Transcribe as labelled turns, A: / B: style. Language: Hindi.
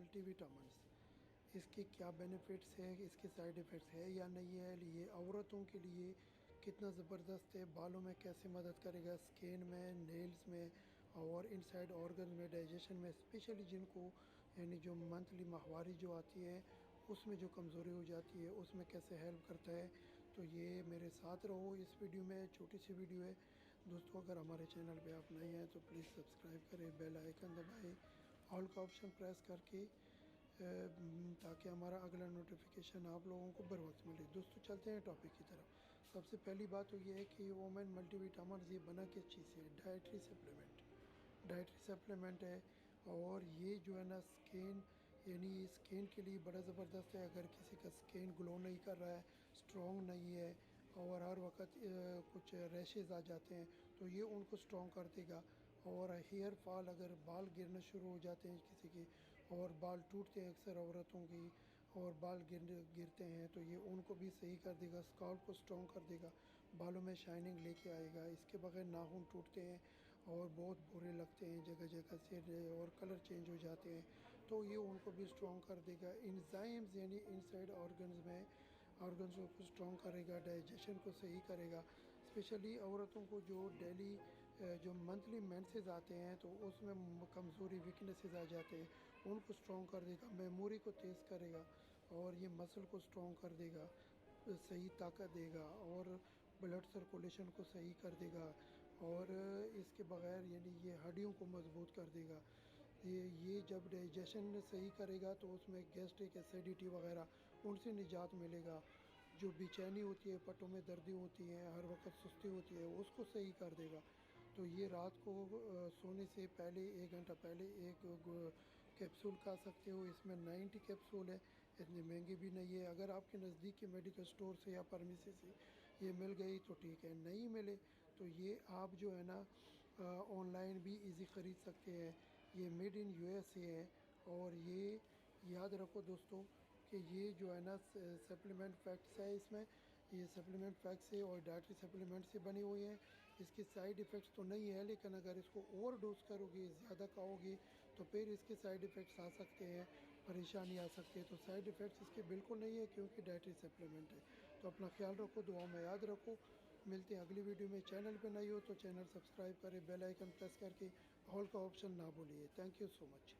A: मल्टीविटामिन्स, इसके क्या बेनिफिट्स है, इसके साइड इफ़ेक्ट्स है या नहीं है, ये औरतों के लिए कितना ज़बरदस्त है, बालों में कैसे मदद करेगा, स्किन में, नेल्स में और इनसाइड ऑर्गन में, डाइजेशन में, स्पेशली जिनको यानी जो मंथली माहवारी जो आती है उसमें जो कमज़ोरी हो जाती है उसमें कैसे हेल्प करता है। तो ये मेरे साथ रहो इस वीडियो में, छोटी सी वीडियो है दोस्तों। अगर हमारे चैनल पे आप नए हैं तो प्लीज़ सब्सक्राइब करें, बेल आइकन दबाएं, ऑल का ऑप्शन प्रेस करके ताकि हमारा अगला नोटिफिकेशन आप लोगों को बर वक्त मिले। दोस्तों चलते हैं टॉपिक की तरफ। सबसे पहली बात तो ये है कि वोमेन मल्टीविटामिन ये बना किस चीज़ से है? डाइटरी सप्लीमेंट है। और ये जो है ना स्किन यानी स्किन के लिए बड़ा ज़बरदस्त है। अगर किसी का स्किन ग्लो नहीं कर रहा है, स्ट्रॉन्ग नहीं है और हर वक्त कुछ रैशेज़ आ जाते हैं तो ये उनको स्ट्रॉन्ग कर देगा। और हेयर फॉल, अगर बाल गिरना शुरू हो जाते हैं किसी के और बाल टूटते हैं अक्सर औरतों की और बाल गिरते हैं तो ये उनको भी सही कर देगा, स्काल्प को स्ट्रॉन्ग कर देगा, बालों में शाइनिंग लेके आएगा। इसके बगैर नाखून टूटते हैं और बहुत बुरे लगते हैं जगह जगह से और कलर चेंज हो जाते हैं तो ये उनको भी स्ट्रॉन्ग कर देगा। इंजाइम्स यानी इनसाइड ऑर्गन्स में ऑर्गन्स को स्ट्रॉन्ग करेगा, डाइजेशन को सही करेगा। स्पेशली औरतों को जो डेली जो मंथली मेंसेस आते हैं तो उसमें कमज़ोरी, वीकनेसेस आ जाते हैं, उनको स्ट्रॉन्ग कर देगा, मेमोरी को तेज़ करेगा और ये मसल को स्ट्रॉन्ग कर देगा, सही ताकत देगा और ब्लड सर्कुलेशन को सही कर देगा। और इसके बगैर यानी ये हड्डियों को मजबूत कर देगा। ये जब डाइजेशन सही करेगा तो उसमें गैस्ट्रिक एसिडिटी वगैरह उनसे निजात मिलेगा। जो बेचैनी होती है, पेटों में दर्दी होती है, हर वक्त सुस्ती होती है, उसको सही कर देगा। तो ये रात को सोने से पहले 1 घंटा पहले एक कैप्सूल खा सकते हो। इसमें 90 कैप्सूल है, इतनी महंगी भी नहीं है। अगर आपके नज़दीक के मेडिकल स्टोर से या फार्मेसी से ये मिल गई तो ठीक है, नहीं मिले तो ये आप जो है ना ऑनलाइन भी इजी ख़रीद सकते हैं। ये मेड इन यूएसए है। और ये याद रखो दोस्तों कि ये जो है ना सप्लीमेंट फैक्ट्स है, इसमें ये सप्लीमेंट फैक्ट्स से और डाइटरी सप्लीमेंट से बनी हुई हैं। इसके साइड इफ़ेक्ट्स तो नहीं है, लेकिन अगर इसको ओवर डोज करोगे, ज़्यादा खाओगे तो फिर इसके साइड इफ़ेक्ट्स आ सकते हैं, परेशानी आ सकती है। तो साइड इफ़ेक्ट्स इसके बिल्कुल नहीं है क्योंकि डाइटरी सप्लीमेंट है। तो अपना ख्याल रखो, दुआ में याद रखो। मिलते हैं अगली वीडियो में। चैनल पे नई हो तो चैनल सब्सक्राइब करें, बेल आइकन प्रेस करके ऑल का ऑप्शन ना भूलिए। Thank you so much.